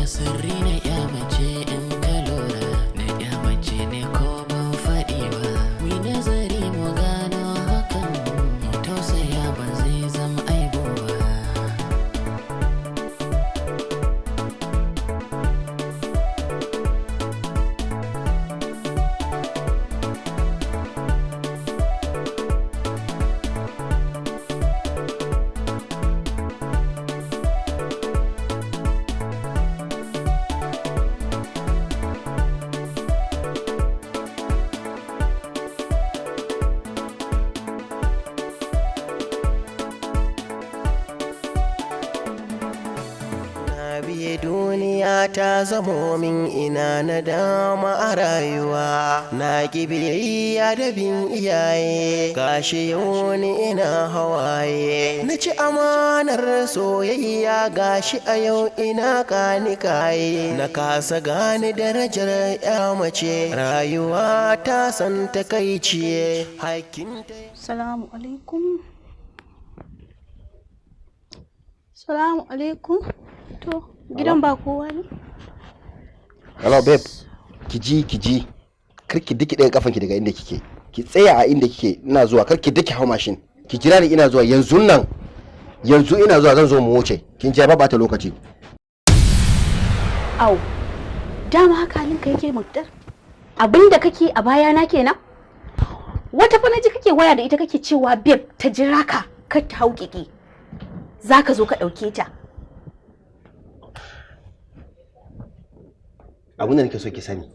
ga sirri na ya mace in ka lura na ya mace ne ko ban faɗi ba mu nazari mu gano hakan mu tausaya ba zai zama aibu ba. biye duniya ta zamo min ina na dama a rayuwa na ki biyayya da bin iyaye gashi yau ni ina hawaye na ci amanar soyayya gashi a yau ina kanikaye na kasa gane darajar ya mace rayuwa ta san takaici hakinta. Salamu alaikum. Salamu alaikum. To, gidan ba kowa ne? Hello babe. Kiji. Karki diki ɗayan kafanki daga inda kike. Ki tsaya a inda kike. Ina zuwa. Karki diki hau mashin. Ki jira ni ina zuwa yanzu nan. Yanzu ina zuwa zan zo mu wuce. Kin ji ba ta lokaci. Au. Dama haka halinka yake Muktar. Abinda kake a bayana kenan? Wata fa naji kake waya da ita kake cewa babe ta jira ka kar ta hauƙiƙi. Zaka zo ka ɗauke ta. Abin da nake so ki sani,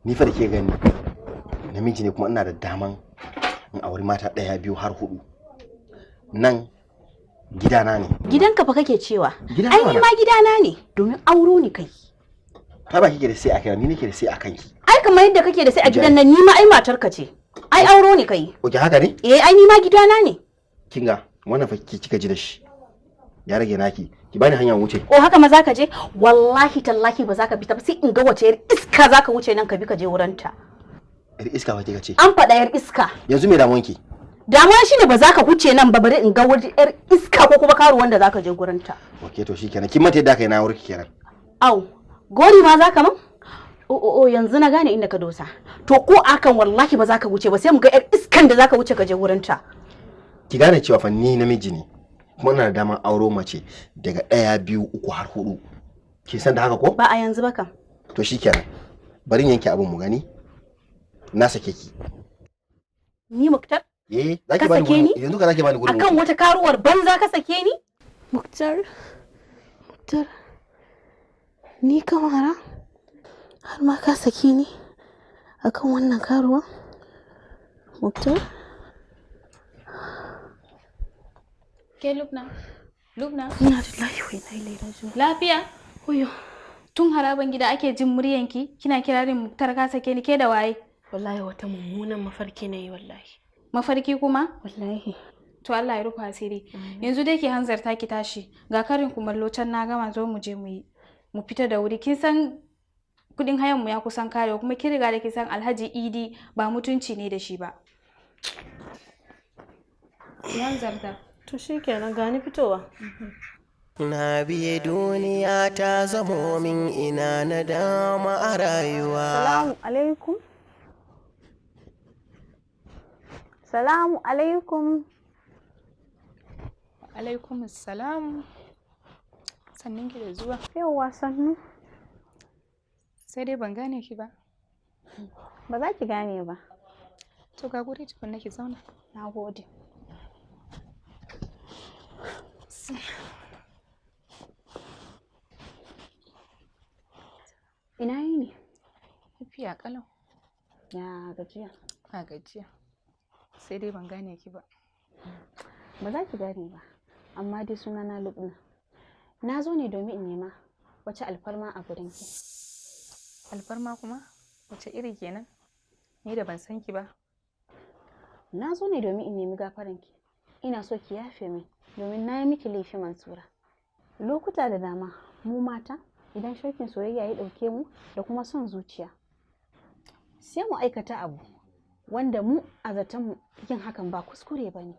ni fa da ke gani namiji ne kuma ina da daman in auri mata ɗaya biyu har hudu. Nan gidana ne. Gidanka fa kake cewa? Ai ni ma gidana ne domin auro ni kai. Ka ba kike da sai a kai ni nake da sai a kanki. Ai kamar yadda kake da sai a gidan nan ni ma ai matarka ce. Ai auro ni kai. Oke haka ne? Ai ni ma gidana ne. Kinga wannan fa kika ji da shi. Ya rage naki. Ki bani hanyar wuce. O haka ma zaka je? Wallahi tallahi ba zaka bi ta ba sai in ga wace yar iska zaka wuce nan ka bi ka je wurin ta. Yar iska ba kika ce? An faɗa yar iska. Yanzu me damuwan ki? Damuwa shine ba zaka wuce nan ba bari in ga wani yar iska ko kuma karu wanda zaka je gurin ta. Okay to shikenan. Kin mata yadda kai na wurki kenan. Au, gori ma zaka man? O yanzu na gane inda ka dosa. To ko akan wallahi ba zaka wuce ba sai mu ga yar iskan da zaka wuce ka je wurin ta. Ki gane cewa fa ni namiji ne. Kuma ina da daman auro mace daga 1 2 3 har 4. Kin san da haka ko? Ba a yanzu ba kam. To shikenan. Bari in yanke abin mu gani. Na sake ki. Ni Muktar? Zaki bani gurin. Yanzu ka zaki bani gurin. Akan wata karuwar banza ka sake ni? Muktar. Ni kamara har ma ka sake ni akan wannan karuwa? Muktar? Ke Lubna? Ina da lafiya na ilai Lafiya? Oyo. Tun haraban gida ake jin muryanki, kina kirarin Muktar ka sake ni ke da waye? Wallahi wata mummunan mafarki ne wallahi. Mafarki kuma? Wallahi. To Allah ya rufa asiri. Yanzu dai ki hanzarta ki tashi. Ga karin kumallo can na gama zo mu je mu yi. Mu fita da wuri. Kin san kudin hayan mu ya kusan karewa kuma kin riga da kin san Alhaji Idi ba mutunci ne da shi ba. Ki hanzarta. To shikenan gani fitowa. Na biye duniya ta zamo min ina na dama a rayuwa. Salamu alaikum. Salamu alaikum. Alaikum salam. Sannin ki da zuwa. Yawwa sannu. Sai dai ban gane ki ba. Ba za ki gane ba. To ga guri tukunna ki zauna. Nagode. Ina yini? Lafiya kalau. Ya gajiya. A gajiya. Sai dai ban gane ki ba. Ba za ki gane ba. Amma dai suna na Lubna. Na zo ne domin in nema wace alfarma a gurin ki. Alfarma kuma? Wace iri kenan? Ni da ban san ki ba. Na zo ne domin in nemi gafaran ki. Ina so ki yafe min domin na yi miki laifi Mansura. Lokuta da dama mu mata idan shaukin soyayya ya dauke mu da kuma son zuciya sai mu aikata abu wanda mu a zaton mu yin hakan ba kuskure bane.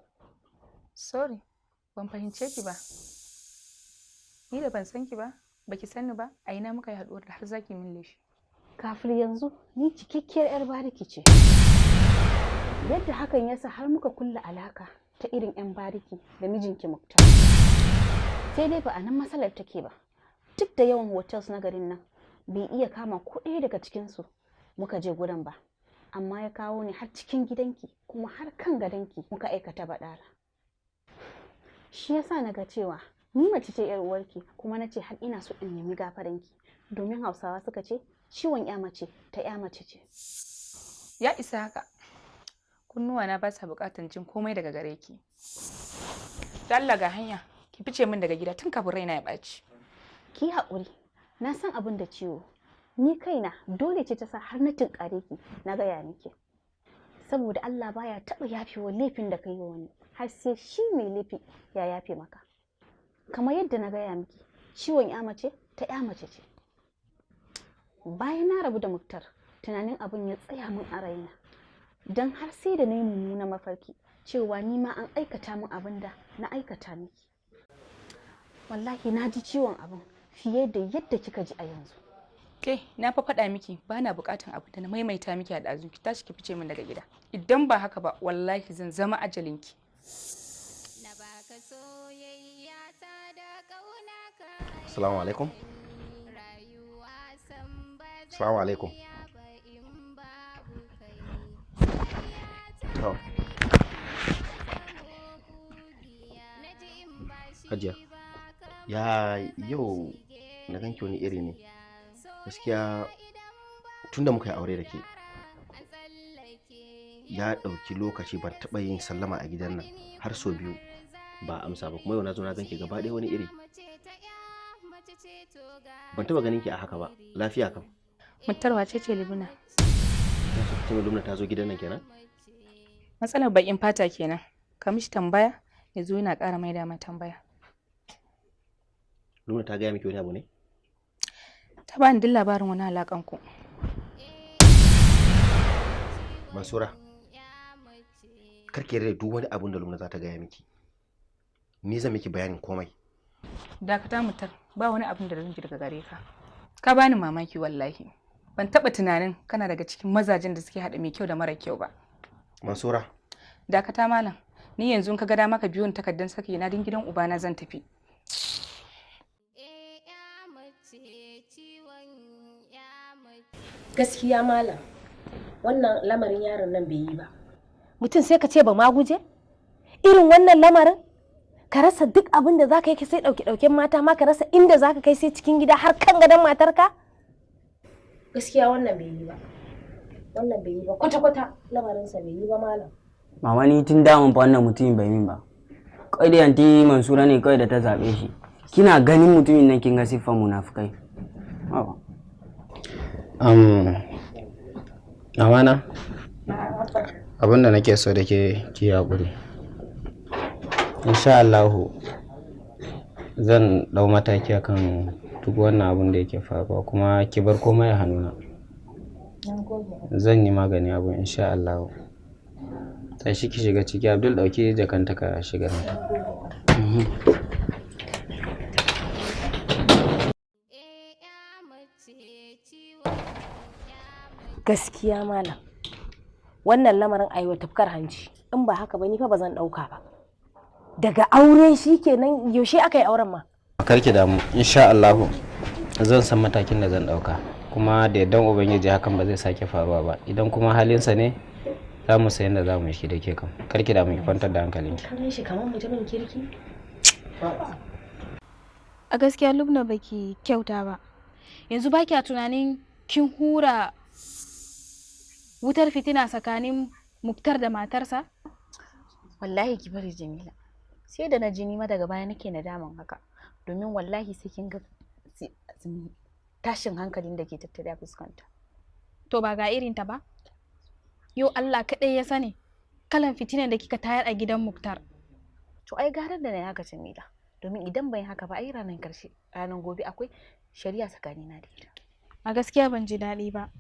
Sorry, ban fahimce ki ba. Ni da ban san ki ba, Baki sani ba, a ina muka yi haɗuwar da har zaki min laifi. Kafin yanzu ni cikakkiyar 'yar bariki ce. Yadda hakan yasa har muka kulla alaka ta irin 'yan bariki da mijinki Muktar. Sai dai ba a nan matsalar take ba. Duk da yawan hotels na garin nan bai iya kama ko ɗaya daga cikinsu muka je gurin ba. Amma ya kawo ni har cikin gidanki kuma har kan gadonki muka aikata baɗala. Shi yasa na ga cewa ni mace ce 'yar uwarki kuma na ce har ina so in nemi gafaranki domin Hausawa suka ce ciwon ya mace ta ya mace ce. Ya isa haka. Kunnuwa na ba sa buƙatar jin komai daga gare ki. Da Allah ga hanya, ki fice min daga gida tun kafin raina ya ɓaci. Ki haƙuri, na san abin da ciwo. Ni kaina dole ce ta sa har na tunkare ki na gaya miki. Saboda Allah baya taɓa yafewa laifin da ka yi wa wani har sai shi mai laifi ya yafe maka. Kamar yadda na gaya miki, ciwon ya mace ta ya mace ce. Bayan na rabu da Muktar, tunanin abin ya tsaya min a raina. Don har sai da na yi mummunan mafarki cewa ni ma an aikata min abin da na aikata miki. Wallahi na ji ciwon abin fiye da yadda kika ji a yanzu. Ke, na fa faɗa miki ba na buƙatar abu da na maimaita miki a ɗazu, ki tashi ki fice min daga gida. Idan ba haka ba, wallahi zan zama ajalinki. Assalamu alaikum. Assalamu alaikum. To. Hajiya, ya yau na ganki wani iri ne. Gaskiya tunda muka yi aure da ke ya ɗauki lokaci ban taɓa yin sallama a gidan nan har sau biyu ba amsa ba, kuma yau na zo na ganki gaba ɗaya wani iri. Ban taɓa ganin ki a haka ba. Lafiya kam? Mutarwa ce Libuna. Lumna ta zo gidan nan kenan? Matsalar baƙin fata kenan. Ka mishi tambaya ya zo yana ƙara maida mai tambaya. Lumna ta gaya miki wani abu ne? Ta bani duk labarin wani alaƙan ku. Mansura, karki yarda duk wani abun da Lumna za ta gaya miki. Ni zan miki bayanin komai. Dakata Mutar, ba wani abin da zan ji daga gare ka. Ka bani mamaki wallahi. Ban taɓa tunanin kana daga cikin mazajen da suke haɗa mai kyau da mara kyau ba. Mansura. Dakata malam, ni yanzu in ka ga dama ka biyo ni takardar saki na din gidan ubana zan tafi. Gaskiya malam, wannan lamarin yaron nan bai yi ba. Mutum sai ka ce ba ma guje? Irin wannan lamarin? Ka rasa duk abin da za ka yi sai ɗauke-ɗauken mata ma ka rasa inda za ka kai sai cikin gida har kan gadon matarka? Gaskiya wannan bai yi ba. Wannan bai yi ba. Kwata-kwata lamarinsa bai yi ba malam. Mama ni tun damun fa wannan mutumin bai min ba. Kai da yanti Mansura ne kai da ta zaɓe shi. Kina ganin mutumin nan kin ga siffar munafukai. Amana, abin da nake so da ke ki haƙuri. Insha Allahu zan ɗau mataki akan duk wannan abin da yake faruwa kuma ki bar komai a hannuna. Zan yi magani abu insha Allahu. Tashi ki shiga ciki, Abdul ɗauki jakanta ka shiga nan. Gaskiya malam, wannan lamarin aiwa tafkar hanci. In ba haka ba ni fa ba zan ɗauka ba. Daga aure shi kenan, yaushe aka yi auren ma? Karki damu, insha Allahu zan san matakin da zan ɗauka. Kuma da yardan Ubangiji hakan ba zai sake faruwa ba. Idan kuma halinsa ne za mu san yadda za mu yi shi da ke kam. Karki damu, ki kwantar da hankalinki. Kan shi kamar mutumin kirki. A gaskiya Lubna baki kyauta ba. Yanzu ba kya tunanin kin hura wutar fitina tsakanin Muktar da matarsa? Wallahi ki bari Jamila. Sai da na ji nima daga baya nake nadaman haka. Domin wallahi sai kin ga tashin hankalin da ke tattare a fuskanta. To ba ga irinta ba? Yau Allah kaɗai ya sani kalan fitinan da kika tayar a gidan Muktar. To ai garar da na haka Jamila. Domin idan bai haka ba ai ranar karshe ranar gobe akwai shari'a tsakanina da ita. A gaskiya ban ji daɗi ba.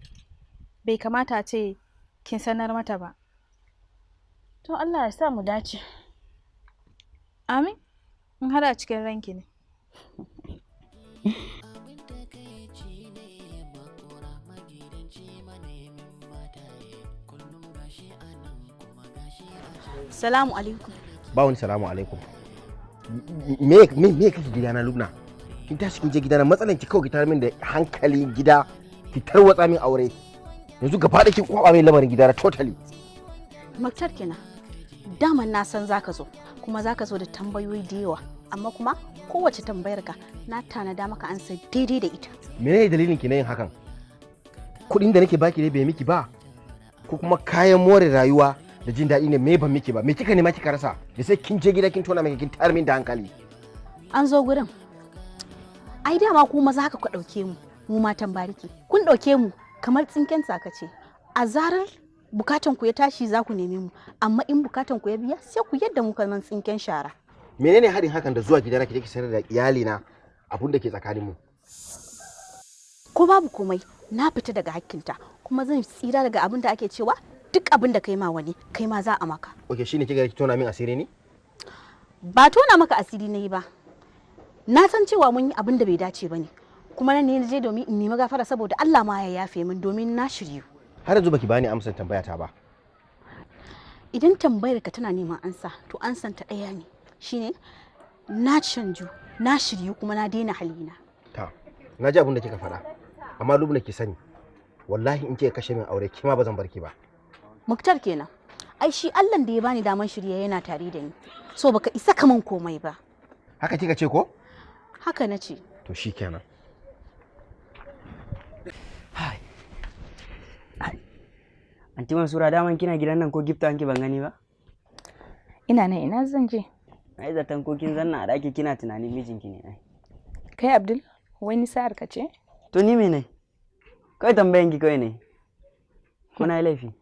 Bai kamata a ce kin sanar mata ba. To Allah ya sa mu dace. Amin. In har a cikin ranki ne. Salamu alaikum. Ba wani salamu alaikum. Me kake gidana Lubna? Kin tashi kin je gidana, matsalan ki kawai ki tar min da hankali gida, ki tarwatsa min aure. Yanzu gaba da kin kwaba min lamarin gidana totally. Maktar kenan. Daman na san zaka zo, kuma zaka zo da tambayoyi da yawa, amma kuma kowace tambayar ka na tanada maka ansa daidai da ita. Menene dalilin ki na yin hakan? Kuɗin da nake baki ne bai miki ba? Ko kuma kayan more rayuwa da jin daɗi ne me ban miki ba? Me kika nema kika rasa? Da sai kin je gida kin tona miki kin tar min da hankali. An zo gurin. Ai dama ku maza haka ku ɗauke mu, mu matan bariki. Kun ɗauke mu kamar tsinken sakace. A zarar bukatan ku ya tashi za ku neme mu, amma in bukatan ku ya biya sai ku yadda mu kamar tsinken shara. Menene haɗin hakan da zuwa gidana ki sanar da iyalina abun da ke tsakanin mu? Ko babu komai, na fita daga hakkinta, kuma zan tsira daga abin da ake cewa duk abin da kai ma wani kai ma za a maka. Okay, shine kiga ki tona min asiri ne? Ba tona maka asiri na yi ba. Na san cewa mun yi abin da bai dace ba ne, kuma nan ne na je domin in nemi gafara saboda Allah ma ya yafe min domin na shiryu. Har yanzu baki bani amsar tambayata ba. Idan tambayar ka tana neman ansa, to ansan ta ɗaya ne, shine na canju, na shiryu kuma na daina halina. Ta, na ji abin da kika faɗa, amma Lubna ki sani, wallahi in kika kashe min aure kima ba zan barki ba. Muktar kenan. Ai shi Allah da ya bani daman shirya yana tare da ni. So baka isa kaman komai ba. Haka kika ce ko? Haka na ce. To shikenan. Anti Mansura daman kina gidan nan ko gifta anki ban gani ba? Ina nan ina zan je. Ai zaton ko kin zanna a daki kina tunanin mijinki ne ai. Kai Abdul, wai ni sa'ar ka ce? To ni me ne? Kai tambayan ki kai ne. Ko na yi laifi?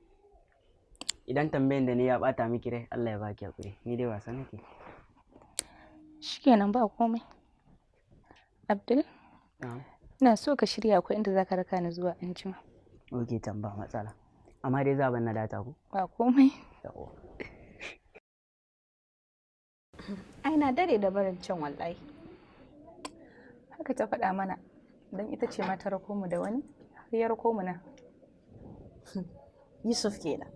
Idan tambayan da ni ya bata miki rai, Allah ya baki hakuri. Ni dai wasa nake. Shikenan ba komai. Abdul? Ina so ka shirya akwai inda zaka raka ni zuwa anjima. Oke, tamba matsala. Amma dai za ban na data ku? Ba komai. Ai na dare da barin can wallahi. Haka ta faɗa mana, don ita ce ma ta rako mu da wani, har ya rako mu nan. Yusuf kenan.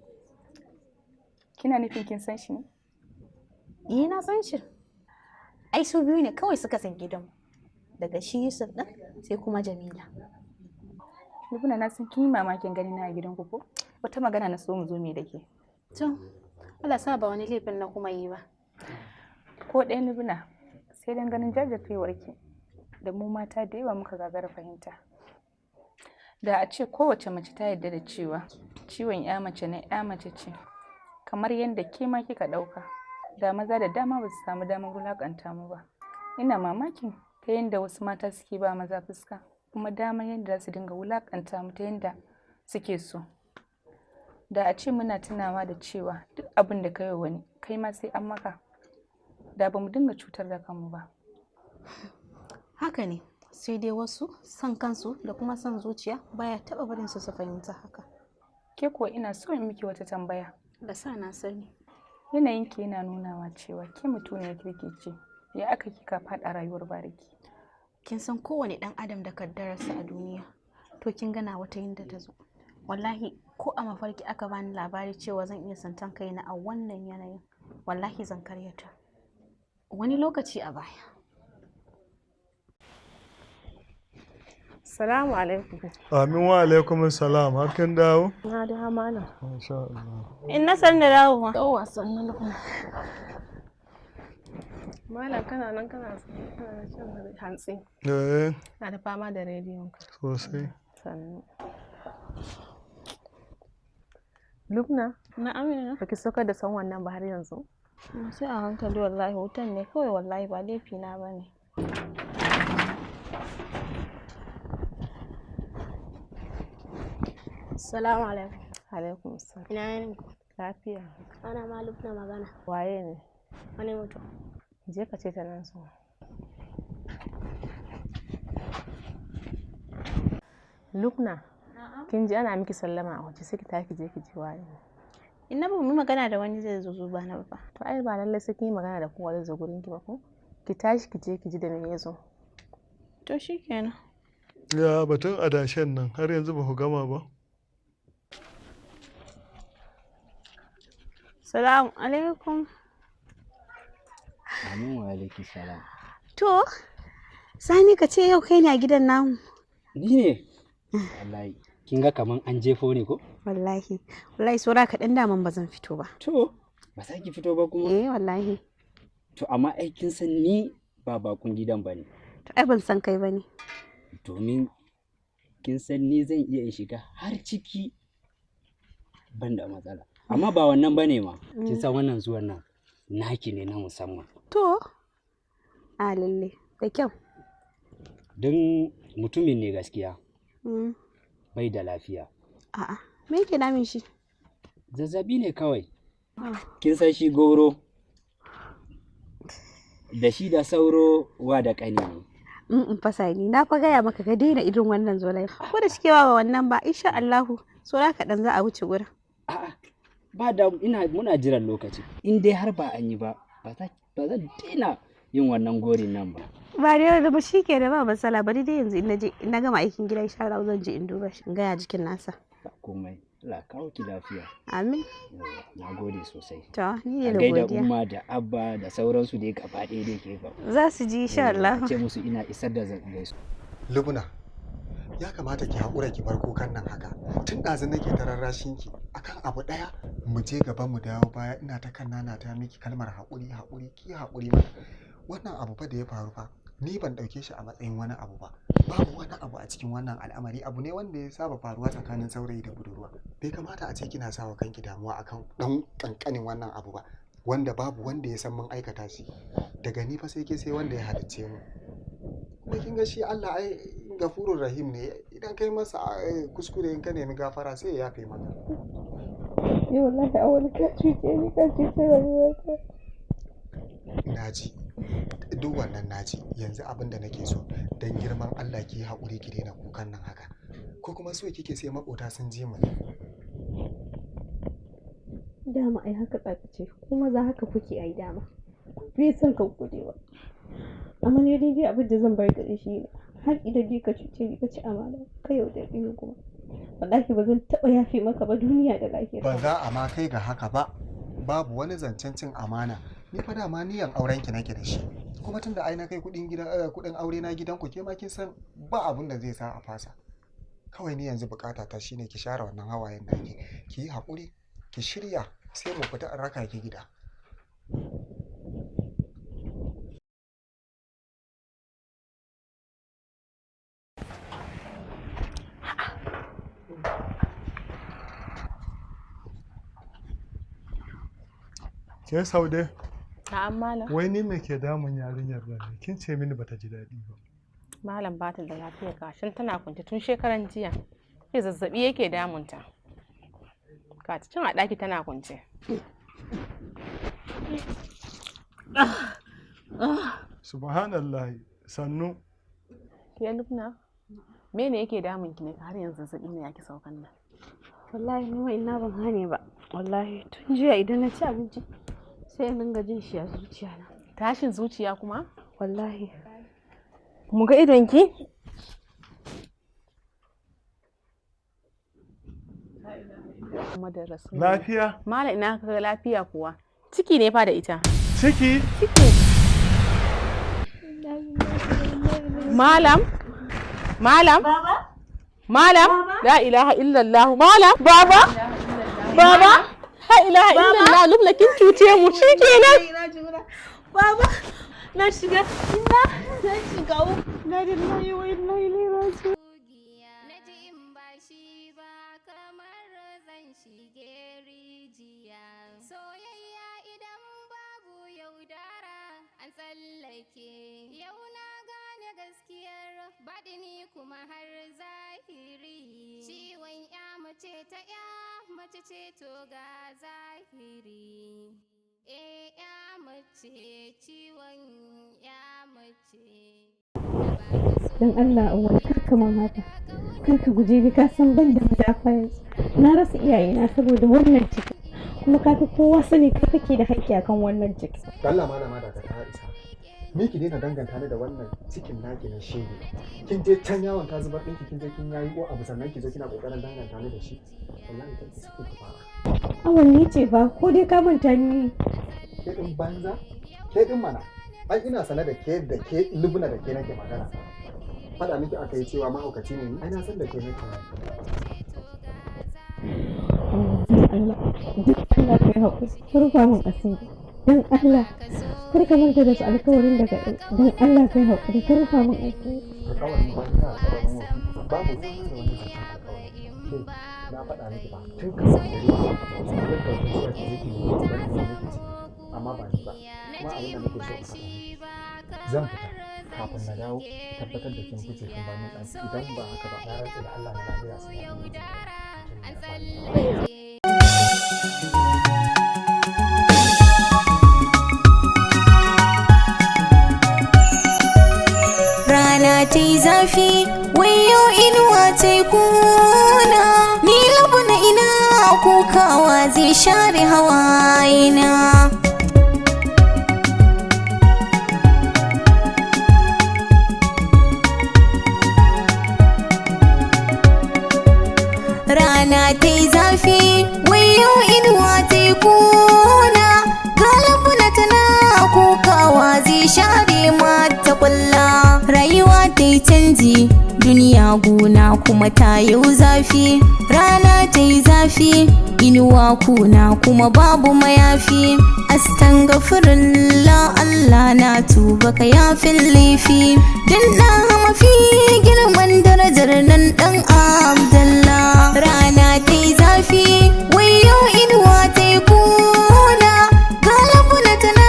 Kina nufin kin san shi ne? Na san shi. Ai su biyu ne kawai suka san gidanmu. Daga shi Yusuf ɗin sai kuma Jamila. Lubna na san kin yi mamakin gani na a gidanku ko? Wata magana na so mu zo me da ke. To, Allah sa ba wani laifin na kuma yi ba. Ko ɗaya Lubna, sai dan ganin jajircewar ki. Da mu mata da yawa muka gagara fahimta. Da a ce kowace mace ta yarda da cewa ciwon ya mace na ya mace ce, kamar yadda ke ma kika ɗauka, da maza da dama ba su samu damar wulaƙanta mu ba. Ina mamakin ta yadda wasu mata suke ba maza fuska, kuma damar yadda za su dinga wulaƙanta mu ta yadda suke so. Da a ce muna tunawa da cewa duk abin da kai wani, kai ma sai an maka, da ba mu dinga cutar da kanmu ba. Haka ne, sai dai wasu son kansu da kuma son zuciya baya taɓa barin su fahimta haka. Ke kuwa ina so in miki wata tambaya. Da sa na sani. Yanayinki yana nunawa cewa ke mutuniyar kirki ce, ya aka kika faɗa rayuwar bariki. Kin san kowane ɗan adam da kaddararsa a duniya, to kin gana wata yinda ta zo. Wallahi ko a mafarki aka bani labari cewa zan iya santan kaina a wannan yanayin, wallahi zan karyata. Wani lokaci a baya. Salamu alaikum. Amin wa alaikum salam. Hakan dawo? Na da malam. Masha Allah. In na san da dawowa. Yawwa sannan lokacin. Malam kana nan kana shan hantsi. Na da fama da rediyon ka. Sosai. Sannan. Lubna? Na amina. Baki saukar da san wannan ba har yanzu? Sai a hankali wallahi, wutan ne kawai wallahi, ba laifi na bane. Assalamu alaikum. Alaikum assalam. Ina yin ku? Lafiya. Ana ma Lubna magana. Waye ne? Wani mutum. Je ka ce ta nan so. Lubna, kin ji ana miki sallama a waje sai ki tafi je ki ji waye. Ina ba mu magana da wani zai zo ba na ba. To ai ba lallai sai kin yi magana da kowa zai zo gurin ki ba ko? Ki tashi ki je ki ji da me ya zo. To shikenan. Ya batun adashen nan har yanzu ba ku gama ba? Salamu alaikum. Amin wa alaiki salam. To, Sani ka ce yau kai ne a gidan namu. Ni ne? Wallahi, kin ga kaman an jefo ne ko? Wallahi, wallahi saura kaɗan daman ba zan fito ba. To, ba za ki fito ba kuma? Wallahi. To, amma ai kin san ni ba bakun gidan ba ne. To, ai ban san kai ba ne. Domin kin san ni zan iya in shiga har ciki ban da matsala. Amma ba wannan ba ne ma, kin san wannan zuwan nan naki ne na musamman. To, a lalle, da kyau. Don mutumin ne gaskiya. Bai da lafiya. A'a, me yake damin shi? Zazzabi ne kawai. Kin san shi goro da shi da sauro wa da ƙani ne. Fasa ni na fa gaya maka ka daina irin wannan zolai. Ko da shike ba wannan ba, insha Allahu saura kaɗan za a wuce gurin. A'a, ba da muna jiran lokaci. In dai har ba an yi ba, ba zan daina yin wannan gorin nan ba. Ba da yau ba shi ke da ba matsala bari dai yanzu in na gama aikin gida insha Allah zan je in duba shi in gaya jikin nasa. Ba komai. Allah kawo ki lafiya. Amin. Na gode sosai. To, ni ne da godiya. Da umma da abba da sauransu dai gaba ɗaya dai ke ba. Za su ji insha Allah. Ce musu ina isar da gaisu. Lubna, ya kamata ki haƙura ki bar kukan nan haka. Tun ɗazu nake ta rarrashin ki akan abu ɗaya mu je gaba mu dawo baya ina ta kan nana ta miki kalmar haƙuri ki haƙuri mana. Wannan abu fa da ya faru fa ni ban ɗauke shi a matsayin wani abu ba. Babu wani abu a cikin wannan al'amari abu ne wanda ya saba faruwa tsakanin saurayi da budurwa. Bai kamata a ce kina sawa kanki damuwa akan ɗan ƙanƙanin wannan abu ba wanda babu wanda ya san mun aikata shi. Daga ni fa sai ke sai wanda ya halicce mu. Kuma kin ga shi Allah ai gafurur rahim ne idan kai masa kuskure in ka nemi gafara sai ya yafe maka. Ni wallahi a wani ka cuce ni ka cuce rayuwata. Naji duk wannan naji yanzu abin da nake so don girman Allah ki haƙuri ki daina kukan nan haka ko kuma so kike sai makota sun ji mu ne. Dama ai haka tsakace kuma za haka kuke ai dama bai son ka gudewa amma ne dai abin da zan bar gare shi ne har idan dai ka cuce ni ka ci amana ka yaudare ni kuma wallahi ba zan taɓa yafe maka ba duniya da lafiya. Ba za a ma kai ga haka ba babu wani zancen cin amana ni fa dama niyan auren ki nake da shi kuma tunda ai na kai kudin aure na gidanku ke ma kin san ba abun da zai sa a fasa kawai ni yanzu bukata ta shine ki share wannan hawayen naki ki yi hakuri ki shirya sai mu fita in raka ki gida. Ke Saude? Na'am malam. Wai ni me ke damun yarinyar nan ne? Kin ce mini bata ji daɗi ba. Malam ba ta da lafiya gashin tana kwance tun shekaran jiya. Ke zazzabi yake damunta. Ka ta cin a ɗaki tana kwance. Subhanallah sannu. Ke Lubna? Me ne yake damun ki ne har yanzu zazzabi ne yake saukan nan? Wallahi ni ina ban hane ba. Wallahi tun jiya idan na ci abinci sai in dinga jin shi a zuciya na. Tashin zuciya kuma? Wallahi. Mu ga idonki? Lafiya? Malam ina kaga lafiya kuwa. Ciki ne fa da ita. Ciki? Ciki. Malam? Malam? Baba? Malam? La ilaha illallah. Malam? Baba? Baba? La ilaha illallah. Lubna kin cuce mu shikenan. Baba, na shiga ina na shiga na da nayi wai nayi liraci. Naji in ba shi ba kamar zan shige rijiya. Soyayya idan babu yaudara an tsallake. Yau na gane gaskiyar baɗini kuma har zahiri. Ciwon ya mace ta ya mace ce to ga zahiri. Ya mace ciwon ya mace. Dan Allah awwal karka mamata. Karka guje ni ka san ban da madafa yanzu. Na rasa iyayena saboda wannan ciki. Kuma ka fi kowa sani ka kake da haƙƙi akan wannan ciki. Allah malama da ka ta isa. Ni ki daina danganta ni da wannan cikin naki na shege. Kin je can yawon ta zubar ɗinki kin je kin yayi ko abu sannan ki zo kina kokarin danganta ni da shi. Wallahi kan ki saki ki fara. Awon ni ce ba ko dai ka manta ni. Ke din banza? Ke din mana? Ai ina sane da ke Lubna da ke nake magana. Faɗa miki aka yi cewa mahaukaci ne ni? Ai na san da ke nake. Allah, duk Allah kai haƙuri, rufa min asiri. Dan Allah, kar ka manta da su alƙawarin da ka yi. Dan Allah kai haƙuri, ka rufa min asiri. Alƙawarin banza, alƙawarin wofi. Babu ruwa da wani zancen alƙawari. Na faɗa miki ba tun kafin da zuwa sai da kai zuwa ki yake ne ba ki ne ki amma ba ni ba kuma abin da nake so in faɗa zan fita kafin na dawo tabbatar da kin fice kin bani ɗan idan ba haka ba na rantsa da Allah na lafiya sai rana ta yi zafi wayo inuwa ta yi kuna ni labuna ina kukawa zai share hawayena rana ta yi zafi wayo inuwa ta yi kuna ga labuna tana kukawa zai share mata kwalla rayuwa ta yi canji duniya gona kuma ta yau zafi rana ta yi zafi inuwa kuna kuma babu mayafi astaghfirullah Allah na tuba ka yafin laifi dan na mafi girman darajar nan dan Abdallah rana ta yi zafi wayo inuwa ta yi kuna galabuna tana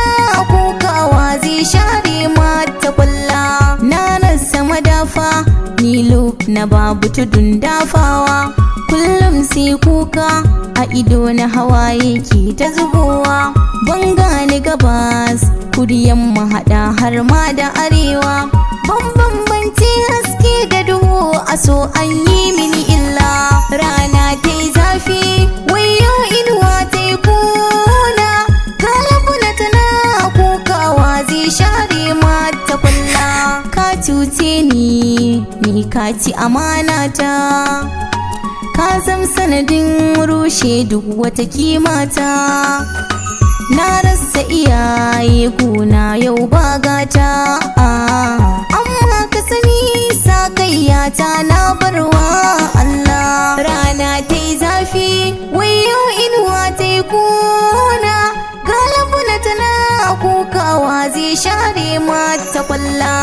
kukawa zai share mata kwalla na rasa madafa nilo na babu tudun dafawa kullum sai kuka a ido na hawaye ke ta zubowa ban gane gabas kudu yamma hada har ma da arewa ban bambance haske da duhu a so an yi mini illa rana ta yi zafi wayo inuwa ta yi kuna galabuna tana kukawa zai share mata kwalla ka cuce ni ka ci amanata ka zam sanadin rushe duk wata kimata na rasa iyaye kuna yau ba gata amma ka sani sakayyata na barwa Allah rana ta yi zafi wayo inuwa ta yi kuna galabuna tana kukawa zai share mata kwalla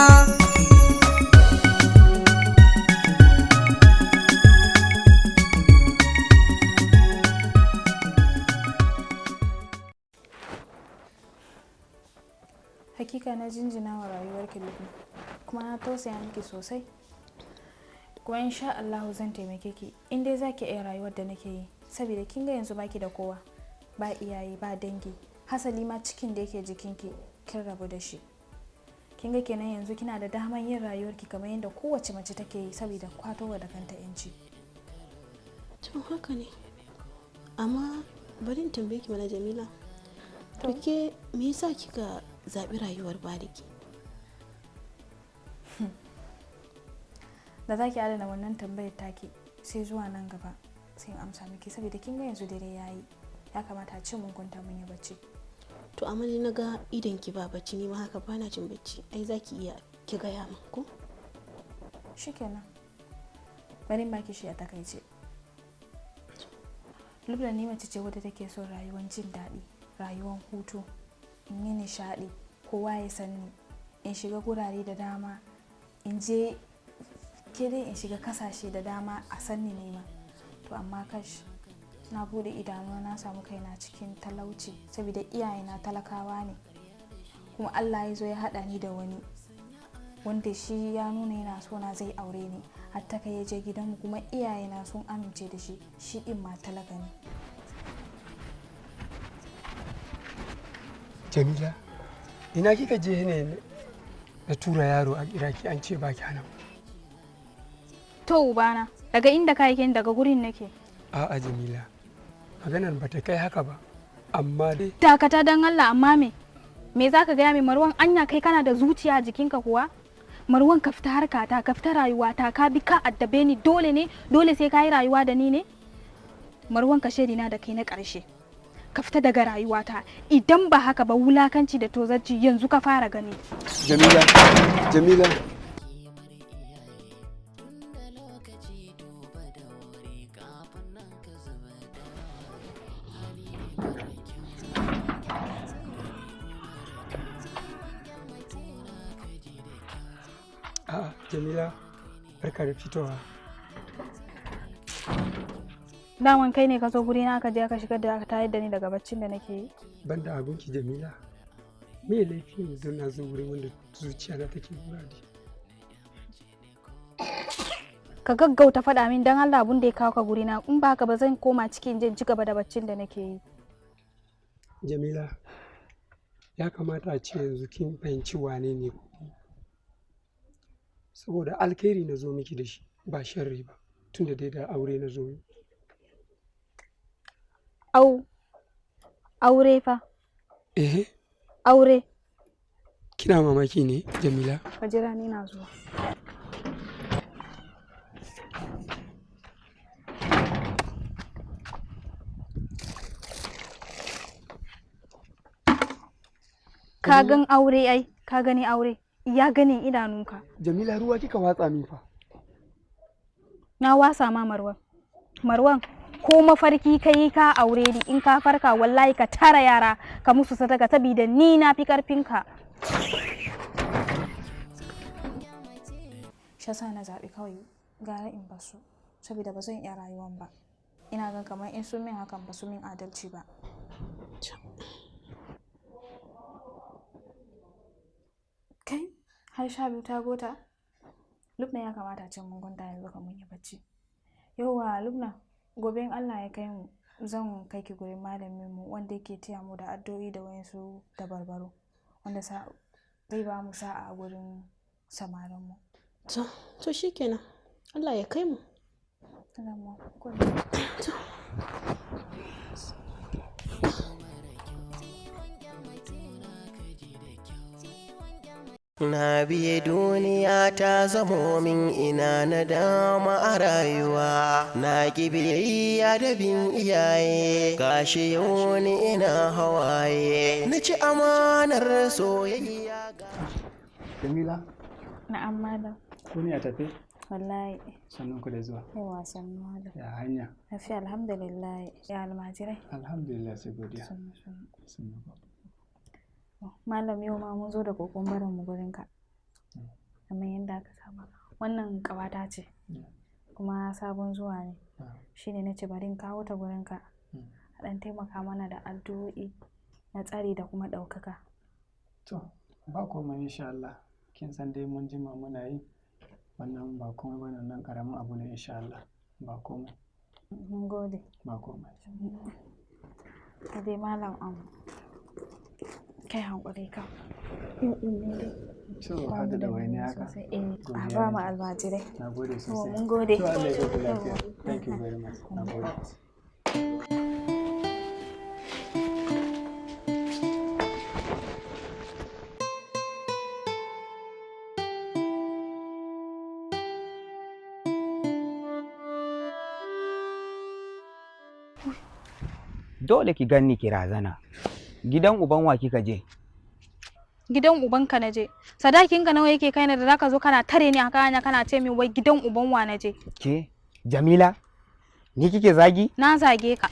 hakika na jinjina wa rayuwarki Lubna kuma na tausaya miki sosai kuma insha Allah zan taimake ki in dai zaki iya rayuwar da nake yi saboda kin ga yanzu baki da kowa ba iyaye ba dangi hasali ma cikin da yake jikinki kin rabu da shi kin ga kenan yanzu kina da daman yin rayuwarki kamar yadda kowace mace take yi saboda kwatowa da kanta yanci to haka ne amma bari in tambaye ki mana Jamila to ke me yasa kika zaɓi rayuwar bariki da za ki adana wannan tambayar taki sai zuwa nan gaba sai in amsa miki saboda kin ga yanzu dare yayi ya kamata a ce mun kwanta mun yi bacci to amma ni naga idan ki ba bacci ni ma haka bana jin bacci ai zaki iya ki gaya min ko shikenan bari in baki shi a takaice Lubna ni mace ce wadda take son rayuwar jin daɗi rayuwar hutu in yi nishaɗi kowa ya sanni in shiga gurare da dama in je kere in shiga kasashe da dama a sanni nema to amma kash na bude idanuwa na samu kaina cikin talauci saboda iyayena talakawa ne kuma Allah ya zo ya haɗa ni da wani wanda shi ya nuna yana so na zai aure ni hatta kai ya je gidanmu kuma iyayena sun amince da shi shi din ma talaka ne Jamila, ina kika je ne na tura yaro a iraki an ce baki nan. To ubana, daga inda ka yake daga gurin nake. A'a Jamila, maganar ba ta kai haka ba, amma dai. Dakata don Allah amma me? Me za ka gaya min Marwan, anya kai kana da zuciya a jikinka kuwa? Marwan, ka fita harkata, ka fita rayuwata, ka bi ka addabe ni, dole ne, dole sai ka yi rayuwa da ni ne? Marwan, ka shaidina da kai na ƙarshe. Ka fita daga rayuwata, idan ba haka ba wulakanci da tozarci yanzu ka fara gani. Jamila, Jamila. A'a, Jamila, barka da fitowa. Daman kai ne ka zo guri na ka je ka shigar da aka tayar da ni daga baccin da nake yi? Ban da abinki Jamila, me laifi ne don na zo wurin wanda zuciya na take muradi? Ka gaggauta faɗa min don Allah abun da ya kawo ka guri na, in ba haka ba zan koma cikin jin ci gaba da baccin da nake yi. Jamila, ya kamata a ce yanzu kin fahimci wane ne kuɗi. Saboda alkhairi na zo miki da shi ba sharri ba, tunda dai da aure na zo miki. Aure fa? Eh? Aure. Kina mamaki ne, Jamila? Ka jira ni na zuwa. Ka gan aure ai, ka gani aure, ya gani idanunka. Jamila, ruwa kika watsa min fa. Na wasa ma Marwan. Marwan, ko mafarki ka yi ka aure ni, in ka farka wallahi ka tara yara ka musu sadaka saboda ni na fi karfinka. Shi yasa na zaɓi kawai gara in basu saboda ba zan iya rayuwan ba. Ina gan kamar in sun min hakan ba su min adalci ba. Kai, har 12 ta gota? Lubna ya kamata ce mun kwanta yanzu ka mun yi bacci. Yauwa Lubna, gobe in Allah ya kai mu zan kai ki gurin malamin mu wanda yake taya mu da addu'o'i da wayansu dabarbaro wanda zai ba mu sa'a a gurin samarin mu. To shikenan. Allah ya kai mu. Na biye duniya ta zamo min ina na dama a rayuwa, na ƙi biyayya da bin iyaye, gashi yau ni ina hawaye, na ci amanar soyayya ga. Jamila? Na'am malam. Ko ne a tafe? Wallahi. Sannan ku da zuwa. Yawa sannu malam. Ya hanya? Lafiya alhamdulillah. Ya almajirai. Alhamdulillah sai godiya. Malam yau ma mun zo da kokon barin mu gurin ka. Kamar yadda aka saba. Wannan ƙawata ce. Kuma sabon zuwa ne. Shine nace bari in kawo ta gurin ka. A dan taimaka mana da addu'o'i na tsari da kuma ɗaukaka. To, ba komai insha Allah. Kin san dai mun jima muna yi. Wannan ba komai bane, nan karamin abu ne insha Allah. Ba komai. Mun gode. Ba komai. Dai malam kai hankuri ka. To, hada da wani haka. A ba mu almajirai. Na gode sosai. Mun gode. To Allah ya baka lafiya. Thank you very much. Na gode. Dole ki ganni ki razana. Gidan uban wa kika je? Gidan ubanka na je. Sadakinka nawa yake kai na da zaka zo kana tare ni a kayana kana ce min wai gidan uban wa na je. Ke Jamila, ni kike zagi? Na zage ka.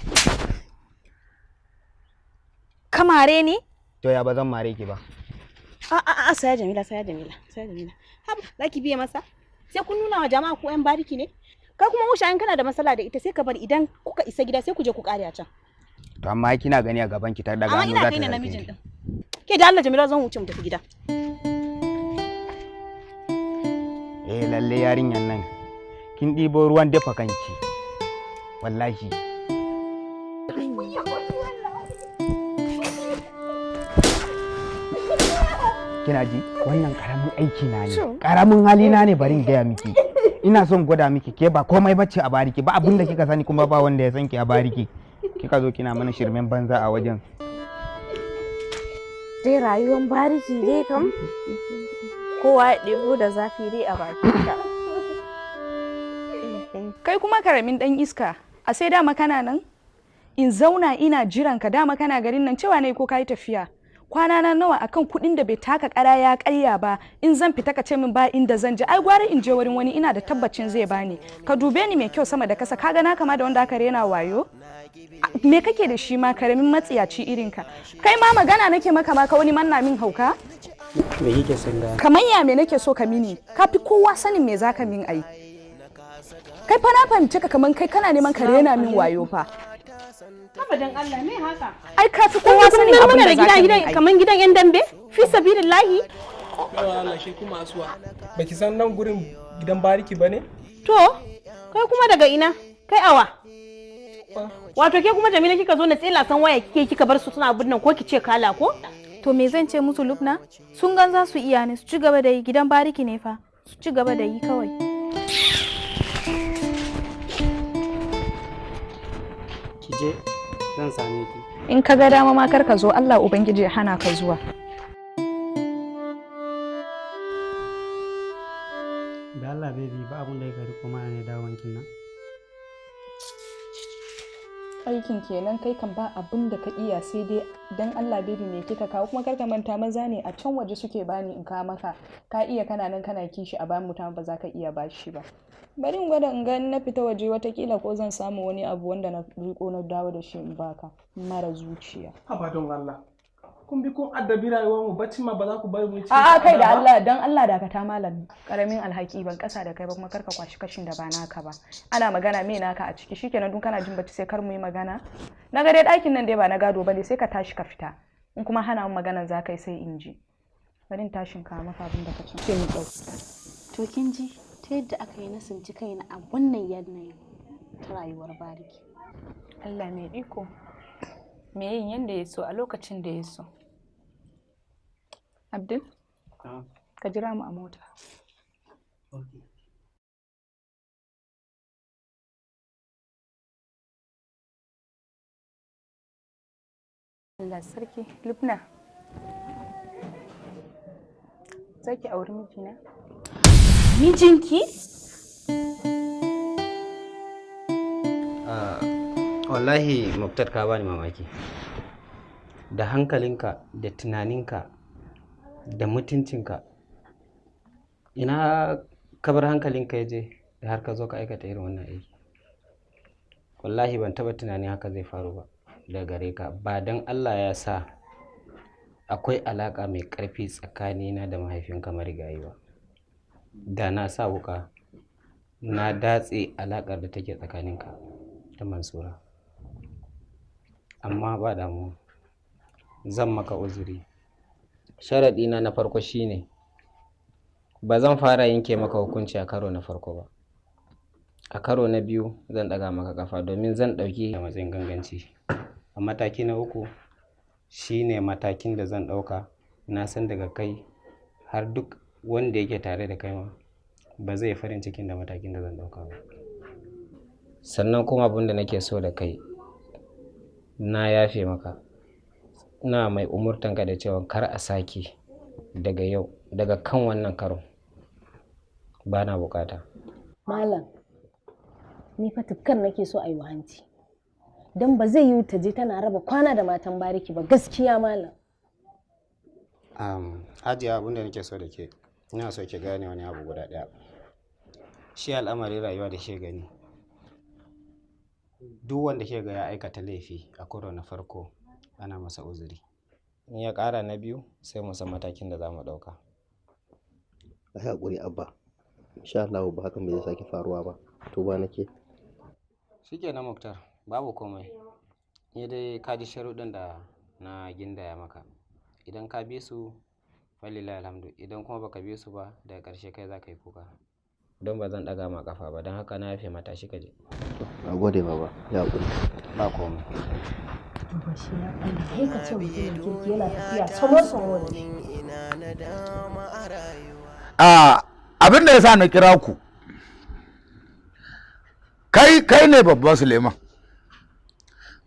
Ka mare ni? To ya ba zan mare ki ba. A saya Jamila, saya Jamila, saya Jamila. Haba, zaki biye masa? Sai kun nuna wa jama'a ku 'yan bariki ne? Kai kuma Usha in kana da matsala da ita sai ka bar idan kuka isa gida sai ku je ku kare a can. To amma kina gani a gaban ki ta daga hannu za ta. Amma ina kai ne namijin din. Ke da Allah Jamila zan wuce mu tafi gida. Lalle yarinyan nan kin ɗibo ruwan dafa kanki. Wallahi. Kina ji wannan karamin aiki na ne. Karamin halina ne bari in gaya miki. Ina son gwada miki ke ba komai bace a bariki ba abin da kika sani kuma ba wanda ya san ki a bariki. Kika zo kina mana shirmen banza a wajen. dai rayuwar bariki dai kam kowa ya ɗebo da zafi dai a bakinka. Kai kuma karamin dan iska, a sai dama kana nan? In zauna ina jiran ka, dama kana garin nan, cewa ne ko kai tafiya? Kwana na nawa akan kuɗin da bai taka ƙara ya ƙarya ba, in zan fita ka ce min ba inda zan je, ai gwara in je wurin wani ina da tabbacin zai bani. Ka dube ni mai kyau sama da kasa, kaga na kama da wanda aka rena wayo? Me kake da shi ma karamin matsiyaci irin ka? Kai ma magana nake maka ma ka wani manna min hauka? Me kike son ga? Kaman ya me nake so ka mini? Ka fi kowa sanin me zaka min ai. Kai fa na fahimce ka kaman kai kana neman ka rena min wayo fa. Abadan Allah me haka? Ai ka fi kowa sanin abin da zaka min ai. Kaman gidan yan dambe? Fi sabilillahi. Yawa Allah shi kuma asuwa. Baki san nan gurin gidan bariki bane? To, kai kuma daga ina? Kai awa. Wato ke kuma Jamila kika zo na tsela san waya kika bar su suna abin nan ko kice kala ko? To me zan ce musu Lubna? Sun gan za su iya ne su ci gaba da yi, gidan bariki ne fa. Su ci gaba da yi kawai. Kije zan same ki. In ka ga dama ma kar ka zo, Allah Ubangiji ya hana ka zuwa. Da Allah baby ba abun da ya kari kuma ne dawankin nan. Aikin kenan kai kan ba abin da ka iya sai dai dan Allah baby me kika kawo, kuma kar ka manta maza ne a can waje suke bani in ka maka, ka iya kana nan kana kishi a bayan mutum ba za ka iya bashi ba. Bari in gwada in ga na fita waje watakila ko zan samu wani abu wanda na riko na dawo da shi in baka, mara zuciya. Haba don Allah. Kun bi kun addabi rayuwar mu bacci ma ba za ku bari mu ci. A'a kai da Allah dan Allah dakata malam, karamin alhaki ban kasa da kai ba kuma karka kwashi kashin da ba naka ba. Ana magana me naka a ciki, shikenan dun kana jin bacci sai kar mu yi magana. Na ga dai ɗakin nan dai ba na gado bane, sai ka tashi ka fita. In kuma hana mu magana za kai sai in ji. Bari in tashin ka maka abin da ka ci. Sai mu dau. To kin ji ta yadda aka yi na sinci kaina a wannan yanayin ta rayuwar bariki. Allah mai iko. Me yin yanda ya so a lokacin da ya so. Abdul? Ka jira mu a mota. Allah sarki, Lubna. Zaki auri mijina? Mijinki? Wallahi Muktar ka bani mamaki. Da hankalinka, da tunaninka, da mutuncinka, ina ka bar hankalinka ya je da har ka zo ka aikata irin wannan aiki. Wallahi ban taba tunanin haka zai faru ba daga gare ka, ba don Allah ya sa akwai alaka mai ƙarfi tsakanina da mahaifinka marigayi ba. Da na sa wuka na datse alakar da take tsakaninka da Mansura. Amma ba damuwa, zan maka uzuri. Sharaɗina na farko shine ba zan fara yanke maka hukunci a karo na farko ba. A karo na biyu zan ɗaga maka kafa domin zan ɗauki a matsayin ganganci. A mataki na uku shine matakin da zan ɗauka, na san daga kai har duk wanda yake tare da kai ma ba zai farin cikin da matakin da zan ɗauka ba. Sannan kuma abin da nake so da kai, na yafe maka. Ina mai umurtanka da cewa kar a sake daga yau, daga kan wannan karo. Ba na bukata. Malam, ni fa tukkar nake so a yi hanci. Don ba zai yi ta je tana raba kwana da matan bariki ba, gaskiya malam. Hajiya, abin da nake so da ke, ina so ki gane wani abu guda ɗaya. Shi al'amari rayuwa da shi gani. Duk wanda ke ga ya aikata laifi a karo na farko ana masa uzuri. In ya ƙara na biyu sai mu san matakin da za mu ɗauka. Ai haƙuri Abba, insha Allah ba hakan bai sake faruwa ba. To ba nake. Shikenan Muktar, babu komai. Ni dai ka ji sharuɗin da na gindaya maka. Idan ka bi su falilahi alhamdu, idan kuma baka bi su ba daga ƙarshe kai za ka yi kuka. Don ba zan ɗaga ma ƙafa ba, don haka na yafe mata shi ka je. Na gode baba, ya haƙuri. Ba komai. Ba shi ya Allah, kai ka ce mutumin kirki yana tafiya samo da shi. Abin da ya sa na kira ku, kai ne babban Suleiman,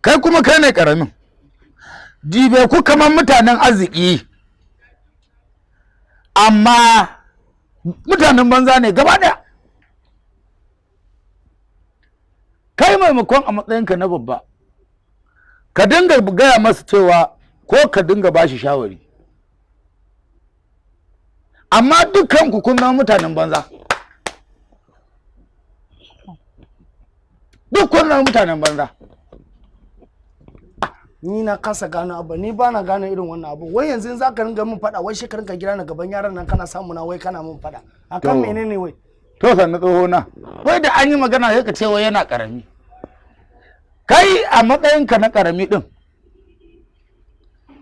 kai kuma kai ne ƙaramin. dibe ku kamar mutanen arziki amma mutanen banza ne gaba ɗaya. Kai maimakon a matsayinka na babba ka dinga gaya masa cewa ko ka dinga bashi shawari, amma dukkanku kun zama mutanen banza. Duk kun zama mutanen banza. Ni na kasa gano abu, ni ba na gano irin wannan abu. Wai yanzu za ka ringa min faɗa, wai shi ka ringa gida na gaban yaran nan kana samu na wai kana min faɗa. Akan menene wai? To sannu tsoho na. Wai da an yi magana sai ka ce wai yana karami. Kai a matsayinka na karami din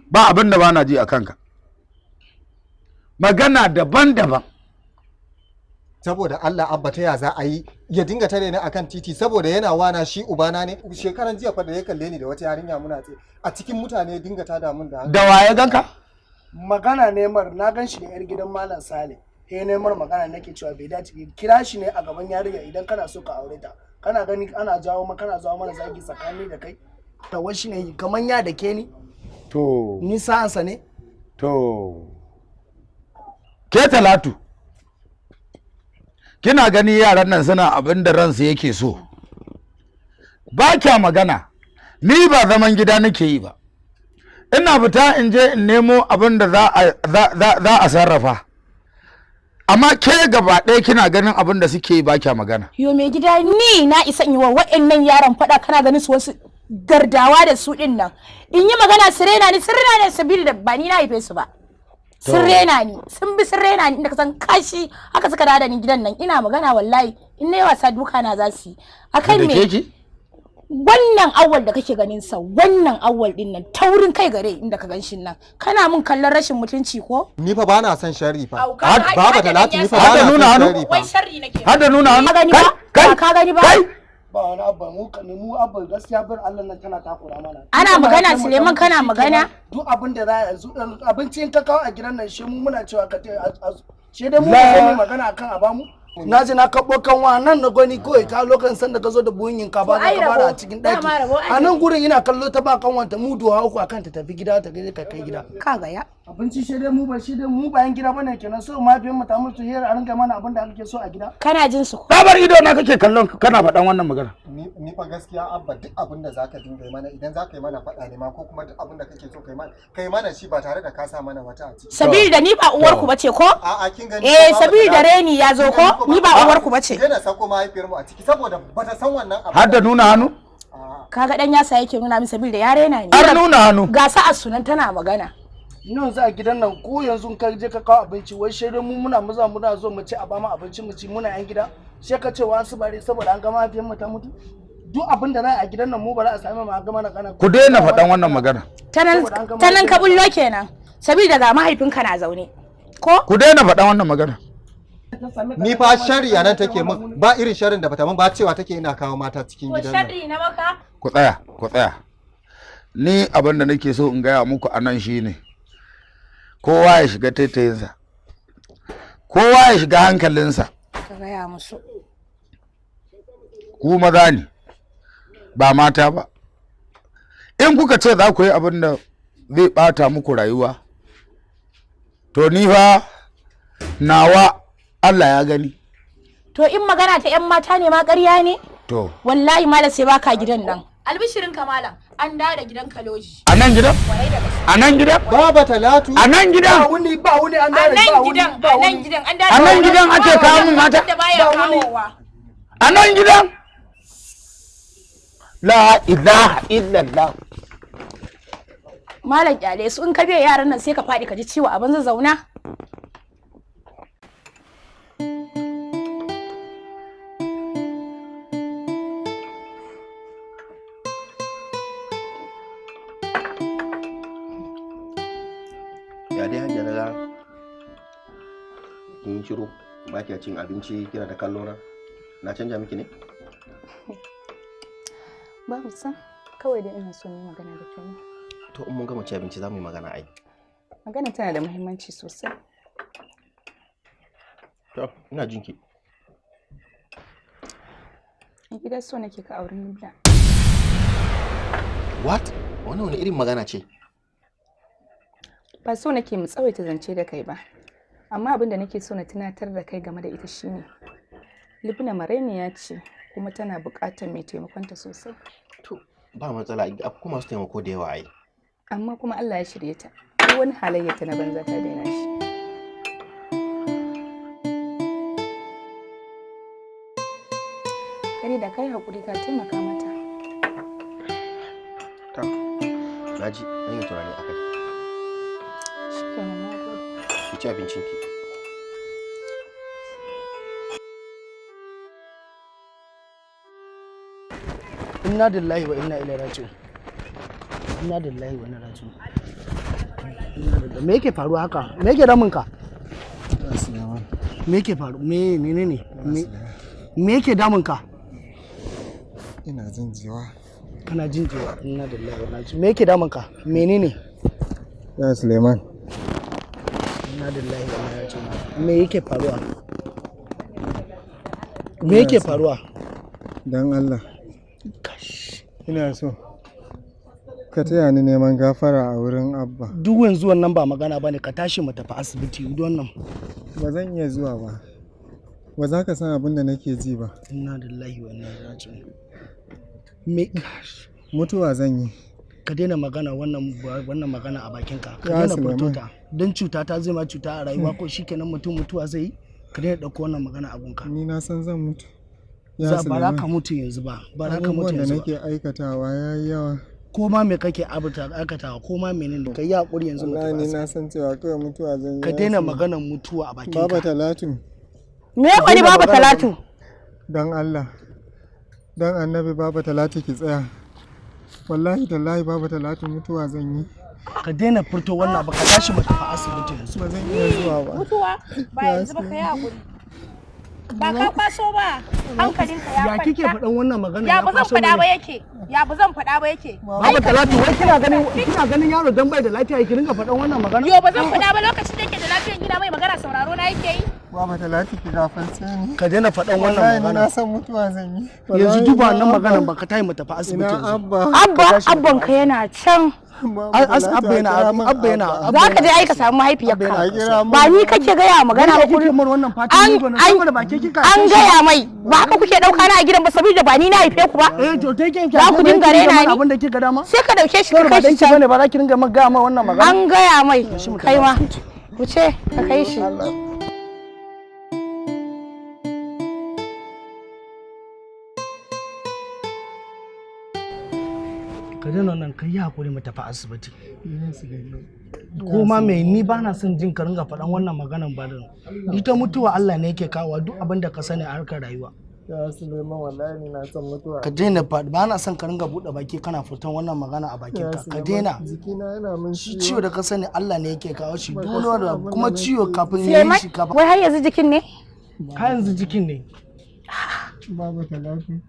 ba abin da ba na ji a kanka. Magana daban-daban. Saboda Allah abba ta ya za a yi ya dinga tare ni akan titi saboda yana wana shi ubana ne. Shekaran jiya fa da ya kalle ni da wata yarinya muna tsaye a cikin mutane dinga ta damun da Da waye ganka? Magana ne mar, na gan shi da yar gidan Malam Sale. Ne mar magana nake cewa bai dace, kira shi ne a gaban yarinya idan kana so ka aure ta. Kana gani ana jawo mana zagi tsakani da kai. Tawar shi ne kaman ya da ke ni. To. Ni sa'ansa ne. To. Ke Talatu. Kina gani yaran nan suna abin da ransu yake so. Ba kya magana. Ni ba zaman gida nake yi ba. Ina fita in je in nemo abin da za a sarrafa. Amma ke gaba ɗaya kina ganin abin da suke yi ba kya magana. Yo mai gida ni na isa in yi wa wa'annan yaran faɗa, kana ganin su wasu gardawa da su ɗin nan. In yi magana su rena ni sabili da ba ni na haife su ba. Sun rena ni, sun rena ni inda ka san kashi haka suka dada ni gidan nan. Ina magana wallahi in na yi wasa duka na za su yi. Akan me? Wannan awwal da kake ganin sa, wannan awwal din nan taurin kai gare inda ka ganshin nan. Kana mun kallon rashin mutunci ko? Ni fa ba na son sharri fa. Baba Talatu ni fa ba na son sharri fa. Wai sharri nake. Hada nuna hannu. Ka gani ba? Ba wani abba mu abba gaskiya bar Allah nan tana takura mana. Ana magana Suleiman, kana magana? Duk abin da za a yanzu abinci in ka kawo a gidan nan shi mu muna cewa ka shi dai mu ba magana akan a bamu. Na ji na kaɓo kanwa nan na gwani kawai ka lokacin sanda ka zo da buhun yin kafa za ka fara a cikin ɗaki. A nan gurin ina kallo ta ba kanwanta mu duwa uku akan ta tafi gida ta gaje ka kai gida. Ka ga ya. Abinci shi dai mu bayan gida bane kenan, so mafiyan mu ta musu hira a ringa mana abin da ake so a gida. Kana jin su? Babar ido na kake kallon kana faɗan wannan magana. Ni fa gaskiya abba duk abin da zaka dinga yi mana idan zaka yi mana faɗa ne ma ko kuma duk abin da kake so kai mana shi ba tare da ka sa mana wata a ciki. Sabili da ni ba uwar ku bace ko? A'a kin gani. Sabili da reni ya zo ko? Ni ba uwar ku bace. Yana sako mahaifiyar mu a ciki saboda bata san wannan abu. Har da nuna hannu? Kaga dan yasa yake nuna min sabili da ya rena ni. Har nuna hannu. Ga sa'a sunan tana magana. Nan za a gidan nan ko yanzu ka je ka kawo abinci wai shirin mu muna zo mu ci a ba mu abinci mu ci muna yan gida sai ka ce wa su bare saboda an ga mahaifiyar mu ta mutu. Duk abin da za a gidan nan mu ba za a sami ma ga mana kana. Ku daina faɗan wannan magana. Tanan ka bullo kenan. Sabida ga mahaifinka na zaune. Ko? Ku daina faɗan wannan magana. Ni fa sharri a nan take min ba irin sharrin da bata min ba cewa take ina kawo mata cikin gidan nan. Sharri na maka? Ku tsaya. Ni abin da nake so in gaya muku a nan shine kowa ya shiga taitayinsa, kowa ya shiga hankalinsa. Ka gaya musu. Ku maza ne ba mata ba. In kuka ce za ku yi abin da zai bata muku rayuwa, to ni fa nawa Allah ya gani. To in magana ta 'yan mata ne ma ƙarya ne? To. Wallahi malam sai baka gidan nan. Albishirin ka malam, an dawo da gidan kaloji. A nan gidan? A nan gidan? Baba Talatu. A nan gidan? Ba wuni an dawo da a nan gidan an dawo. A nan gidan ake kawo min mata? A nan gidan? La ilaha illallah. Malam kyale su in ka biya yaran nan sai ka faɗi ka ji ciwo a banza zauna. Ya dai hajja daga kin shiru ba kya cin abinci kina da kallona na canja miki ne? Babu san kawai da ina so mu magana da kai. To in mun gama ci abinci za mu yi magana ai. Magana tana da muhimmanci sosai. To ina jinki. Gida so nake ka aure ni da. What? Wannan wani irin magana ce? Ba so nake mu tsawaita zance da kai ba. Amma abin da nake so na tunatar da kai game da ita shine Libna marainiya ce kuma tana buƙatar mai taimakonta sosai. To ba matsala, kuma su taimako da yawa ai. Amma kuma Allah ya shirye ta. Duk wani halayyarta na banza ta daina shi. Kare da kai hakuri ka taimaka mata. Ta. Naji, zan yi tunani akai. Shikenan na gode. Ki ci abincinki. Inna lillahi wa inna ilaihi raji'un. Inna lillahi wa inna raji'un. Me yake faruwa haka? Me yake damun ka? Me yake faru? Menene? Me yake damun ka? Ina jin jiwa. Kana jin jiwa? Inna lillahi wa inna raji'un. Me yake damun ka? Menene? Ya Suleiman. Inna lillahi wa inna raji'un. Me yake faruwa? Me yake faruwa? Dan Allah. Ina so ka taya ni neman gafara a wurin Abba. Duk yanzu wannan ba magana bane, ka tashi mu tafi asibiti don nan. Ba zan iya zuwa ba. Ba za ka san abin da nake ji ba. Inna lillahi wa inna ilaihi raji'un. Me mutuwa zan yi. Ka daina magana wannan magana a bakinka. Ka daina furto ta. Don cuta ta zai ma cuta a rayuwa ko shikenan mutum mutuwa zai yi. Ka daina dauko wannan magana a gunka. Ni na san zan mutu. Ba za ka mutu yanzu ba. Ba za ka mutu yanzu ba. Abubuwan da nake aikatawa yayi yawa. Ko ma me kake aikatawa ko ma menene ka yi hakuri yanzu mutuwa. Wallahi ni na san cewa kawai mutuwa zan yi. Ka daina maganar mutuwa a bakinka. Baba Talatu. Me ya kwani Baba Talatu? Dan Allah. Dan Annabi Baba Talatu ki tsaya. Wallahi tallahi Baba Talatu mutuwa zan yi. Ka daina furto wannan abu, ka tashi mu tafi asibiti yanzu. Ba zan iya zuwa ba. Mutuwa ba yanzu ba ka yi hakuri. Ba ka kwaso ba, hankalinka ya kwanta. Ya kike faɗan wannan magana? Ya ba zan faɗa ba yake. Ya ba zan faɗa ba yake. Baba Talatu, wai kina ganin yaro dan bai da lafiya yake ringa faɗan wannan magana? Yo ba zan faɗa ba lokacin da yake da lafiyan gida mai magana sauraro na yake yi. Baba Talatu ki gafarce ni. Ka daina faɗan wannan Wallahi magana. na san mutuwa zan yi. Yanzu duba wannan maganan ba ka tayi mu tafi asibiti yanzu. Abban ka yana can. Abba yana. Za ka je ai ka samu mahaifiyarka. Ba ni kake gaya magana ba kullum. An gaya mai ba haka kuke dauka na a gidan ba saboda ba ni na haife ku ba. Za ku dinga rena ni. Sai ka dauke shi ka kai shi can. Ba za ki dinga gaya mai wannan magana. An gaya mai kai ma. Wuce ka kai shi. Ka daina nan kai ya hakuri mu tafi asibiti. Ko ma mai ni ba na son jin ka ringa faɗan wannan maganan ba da ita mutuwa Allah ne yake kawo duk abin da ka sani a harkar rayuwa. Ya Suleiman wallahi ni na san mutuwa. Ka daina ba na son ka ringa buɗe baki kana furtan wannan magana a bakin ka. Ka daina. Jikina yana min ciwo da ka sani Allah ne yake kawo shi dole da kuma ciwo kafin ya yi shi ka. Wai har yanzu jikin ne? Har yanzu jikin ne. Baba Talatu.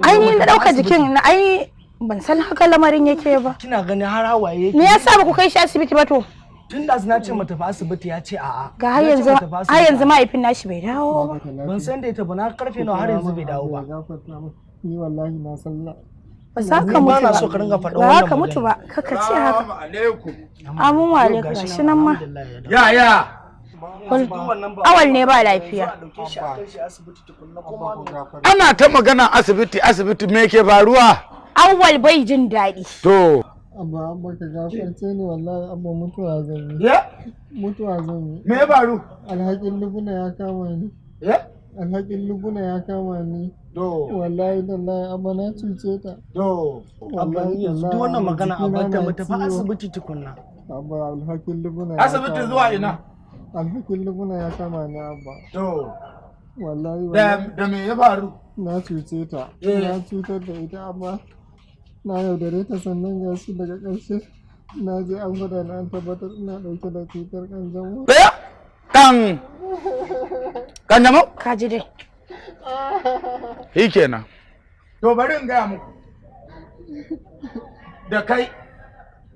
Ai ni da ɗauka jikin na ai ban san haka lamarin yake ba. Kina gani har hawaye yake. Me yasa ba ku kai shi asibiti ba to? Tun da na ce mu tafi asibiti ya ce a'a. Ga har yanzu mahaifin nashi bai dawo ba. Ban san da ita ba na karfe nawa har yanzu bai dawo ba. Ni wallahi na sallah. Ba za ka mutu ba. Ba na so ka ringa faɗa wannan. Ba ka mutu ba. Kaka ce haka. Amin wa alaikum. Gashi nan ma. Ya. Awal ne ba lafiya. Ana ta magana asibiti me ke faruwa? Awal bai jin daɗi. To. Abba ka gafarce ni wallahi abba mutuwa zan yi. Ya? Mutuwa zan yi. Me ya faru? Alhakin lubuna ya kama ni. Ya? Alhakin lubuna ya kama ni. To. Wallahi tallahi abba na cuce ta. To. Abba yanzu duk wannan magana a bata mu tafi asibiti tukunna. Abba alhakin lubuna. Asibiti zuwa ina? Alhakin lubuna ya kama ni abba. To. Wallahi da me ya faru? Na cuce ta. Na cutar da ita abba. Na yaudare ta sannan ga shi daga ƙarshe na je an gwada na an tabbatar ina ɗauke da cutar ƙanjamau. Ɗaya? Ƙanjamau? Ka ji dai. Shi kenan. To bari in gaya muku. Da kai,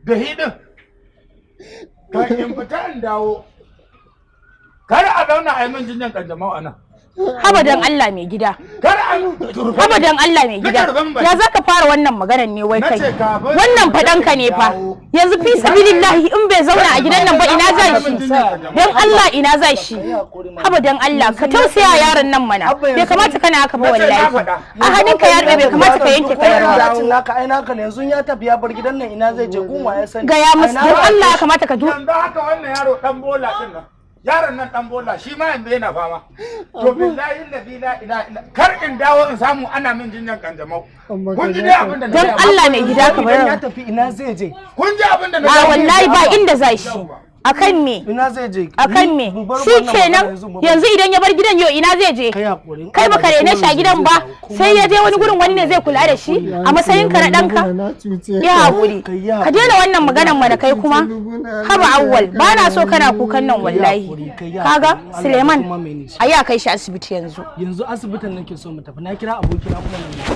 da hidin, kan in fita in dawo. Kar a zauna a yi min jinyan ƙanjamau a nan. haba dan Allah mai gida haba dan Allah mai gida ya zaka fara wannan maganar ne wai kai wannan fadan ka ne fa yanzu fi sabilillahi in bai zauna a gidan nan ba ina zai shi dan Allah ina zai shi haba dan Allah ka tausaya yaron nan mana bai kamata kana haka ba wallahi a hannunka ya bai kamata ka yanke kayar ba naka ai naka ne yanzu ya tafi ya bar gidan nan ina zai je gunwa ya sani ga ya musu dan Allah ya kamata ka yanzu haka wannan yaro dan bola din nan yaron nan dan bola shi ma yanzu yana fama to billahi la ilaha illa kar in dawo in samu ana min jinyan kanjamau kun ji dai abin da dan Allah mai gida ka bar ya tafi ina zai je kun ji abin da a wallahi ba inda zai shi akan me ina zai je akan me shikenan yanzu idan ya bar gidan yo ina zai je kai baka rene shi a gidan ba sai ya je wani gurin wani ne zai kula da shi a matsayin ka na danka ya hakuri ka daina wannan maganan mana kai kuma haba awwal ba na so kana kukan nan wallahi kaga Suleiman ayi a kai shi asibiti yanzu asibitin nake so mu tafi na kira abokina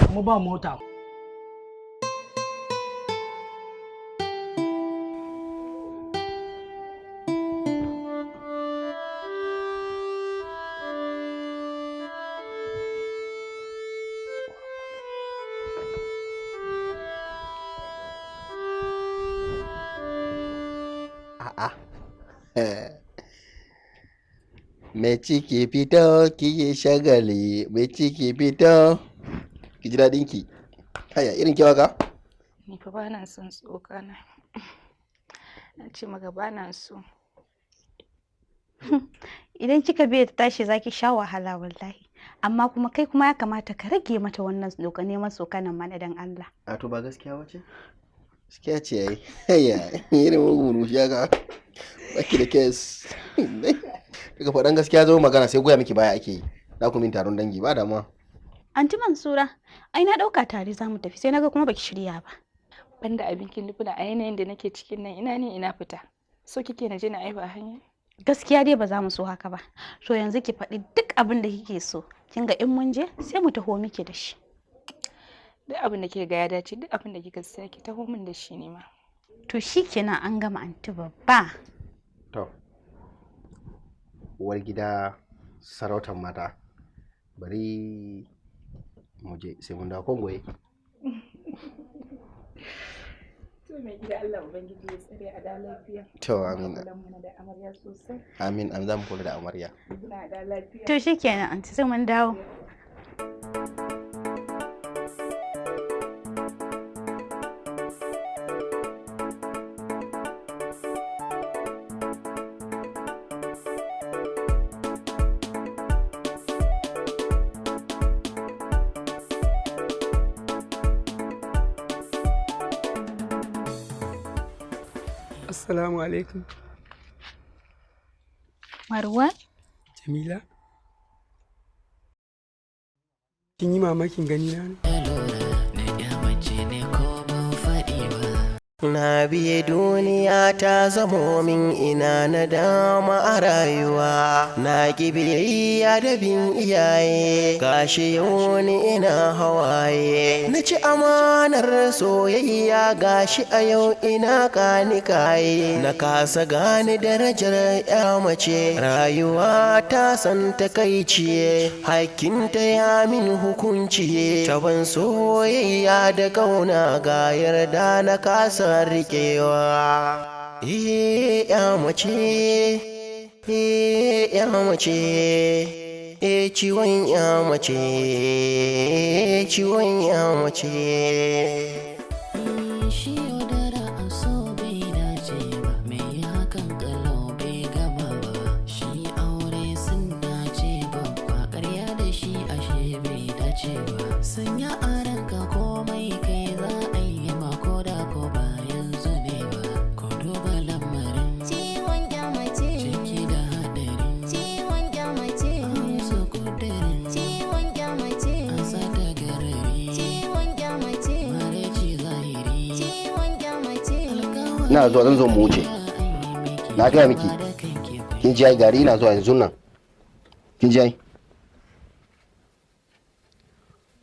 kuma ba mota Me ciki fito ki yi shagali, me ciki fito ki ji daɗin ki. Haya irin kewa ka? Ni fa ba na son tsokana. Na ce maka ba na so. Idan kika biya ta tashi zaki sha wahala wallahi. Amma kuma kai kuma ya kamata ka rage mata wannan neman tsokanan mana dan Allah. A to ba gaskiya ba ce? Gaskiya ce yayi. Haya irin mugun shi ka. Baki da kes. Daga faɗan gaskiya zo magana sai goya miki baya ake yi. Na ku min taron dangi ba damuwa. Anti Mansura, ai na ɗauka tare za mu tafi sai naga kuma baki shirya ba. Banda abin kin lufuna a yanayin da nake cikin nan ina ne ina fita. So kike na je na aiba hanya? Gaskiya dai ba za mu so haka ba. So yanzu ki faɗi duk abin da kike so. Kin ga in mun je sai mu taho miki da shi. Duk abin da kike ga ya dace duk abin da kika saya ki taho min da shi ne ma. To shikenan an gama anti babba. To. Uwar gida sarautar mata. Bari mu je sai mun dawo Kongo yake. To mai gida Allah ubangiji ya tsare a da lafiya. To amin. Da amarya sosai. Amin an zamu kula da amarya. Ina da lafiya. To shikenan anti sai mun dawo. Assalamu alaikum. Marwan? Jamila? Kin yi mamakin gani na ne? Na biye duniya ta zamo min ina na dama a rayuwa. Na ki biyayya da bin iyaye, gashi yau ni ina hawaye. Na ci amanar soyayya gashi a yau ina kanikaye. Na kasa gane darajar ya mace, rayuwa ta san takaici. Hakkinta ya min hukunci, taban soyayya da kauna ga yarda na kasa rikewa. Ya mace, ya mace, ciwon ya mace, ciwon ya mace. Shi yaudara a so bai dace ba, mai hakan kalau bai gama ba. Shi aure sun dace babba, ƙarya da shi ashe bai dace ba. Sanya a ranka komai kai za a yi mako da ko ba yanzu ne ba. Ko duba lamarin ciwon ya mace, ciki da haɗarin ciwon ya mace, amsa kudirin ciwon ya mace, an sata garari ciwon ya mace, maraici zahiri. ciwon ya mace. Ina zuwa zan zo mu wuce. Na gaya miki. Kin ji ai gari ina zuwa yanzu nan. Kin ji ai?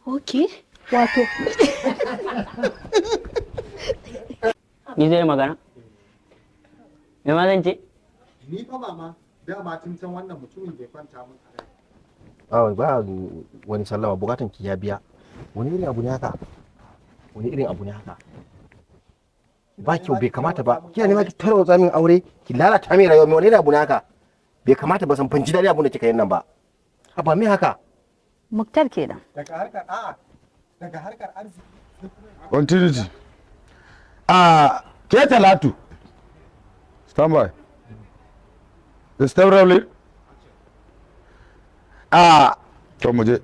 Okay. Wato. Ni zai magana? Me ma zan ce? Ni fa mama, dama tun can wannan mutumin bai kwanta mun a rai. ba wani sallama, bukatan ki ya biya. Wani irin abu ne haka? Wani irin abu ne haka? Ba kyau, bai kamata ba. Kina nema ki tarwatsa min aure, ki lalata min rayuwa. Wani irin abu ne haka? Bai kamata ba, san ban ji daɗi abun da kika yin nan ba. Ba me haka? Muktar kenan. Daga harkar arziki. Continuity. Ke Talatu. Stand by. Step Rowley. To mu je.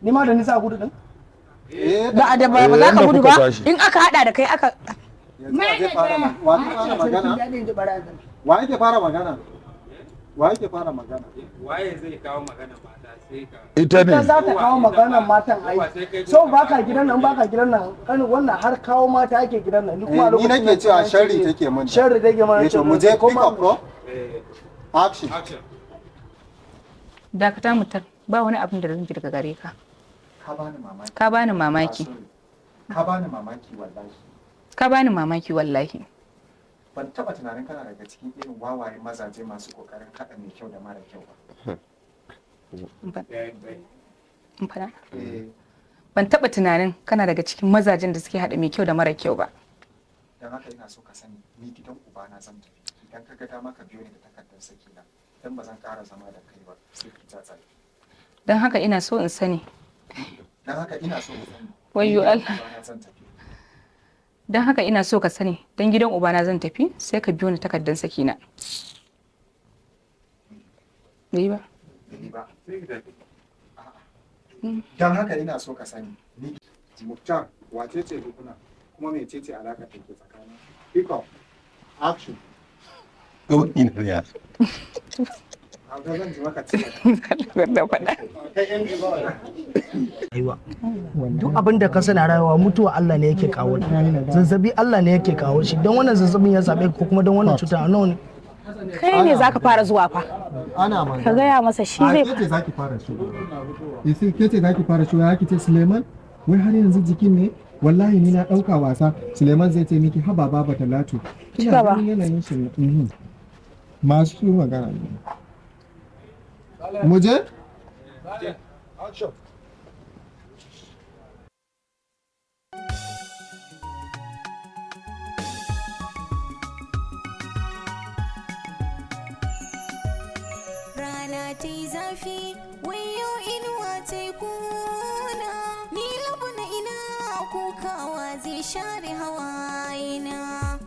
Ni ma da nisa gudu din? Ba da ba za ka gudu ba. In aka hada da kai aka Wa yake fara magana? Waye zai kawo magana mata sai ka. Ita ne. Ita za ta kawo maganar matan ai. So baka gidan nan kan wannan har kawo mata ake gidan nan. Ni kuma Ni nake cewa sharri take mun. Sharri take mun. To mu je pick up bro. Action. Dakata mutar, ba wani abin da zan ji daga gare ka. Ka bani mamaki. Ka bani mamaki. Ka bani mamaki wallahi. Ka bani mamaki wallahi. Ban taba tunanin kana daga cikin irin wawaye mazaje masu kokarin haɗa mai kyau da mara kyau ba. Ban taba tunanin kana daga cikin mazajen da suke haɗa mai kyau da mara kyau ba. Dan haka ina so ka sani ni gidan ubana zan tafi. Idan ka ga dama ka biyo ni da takardar sakina. Dan ba zan ƙara zama da kai ba sai ki tsatsa. Dan haka ina so in sani. Wayyo Allah. Don haka ina so ka sani, don gidan ubana zan tafi sai ka biyo ni takardar sakina. Bai ba? Don haka ina so ka sani, ni Muktar wace ce Rukuna kuma mece ce alaƙa da ke tsakanin? Pick up, action. Ina Aiwa. Duk abin da ka sana rayuwa mutuwa Allah ne yake kawo zazzabi Allah ne yake kawo shi don wannan zazzabin ya same ko kuma don wannan cuta nawa ne kai ne zaka fara zuwa fa ana magana ka gaya masa shi zai ke ce zaki fara shi yace ke ce zaki fara shi ya kice Suleiman wai har yanzu jikin ne wallahi ni na dauka wasa Suleiman zai ce miki haba baba Talatu kina ganin yanayin shi masu magana ne muje action. Rana ta yi zafi, wayo inuwa ta yi kuna, ni labuna ina kukawa zai share hawayena.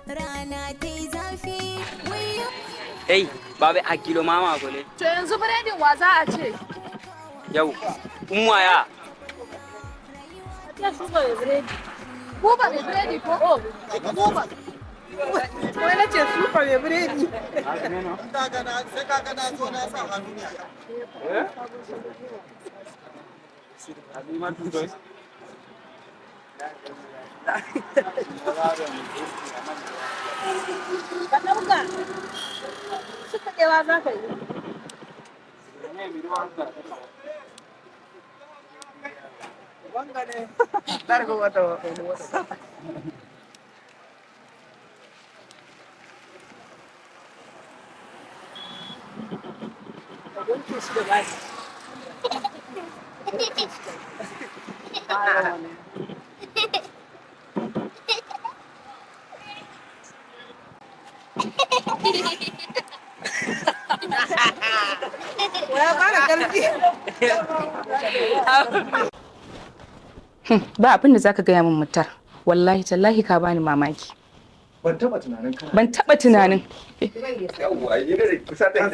Rana ta yi zafi, wayo. Hey, babu a kilo mama ko ne? To yanzu biredin wa za a ce? Yau, umma Ya shuka mai biredi. Kuba mai biredi ko? Oh, kuba. Wai na ce sufa mai biredi. Sai ka gana so na sa hannu ne. Ka ɗauka. Suka ɗewa za ka yi. Wangane. Largo wata wata. Ba abin da zaka gaya min mutar. Wallahi tallahi ka bani mamaki. Ban taba tunanin kana. Ban taba tunanin. Yawwa, yi da kusa da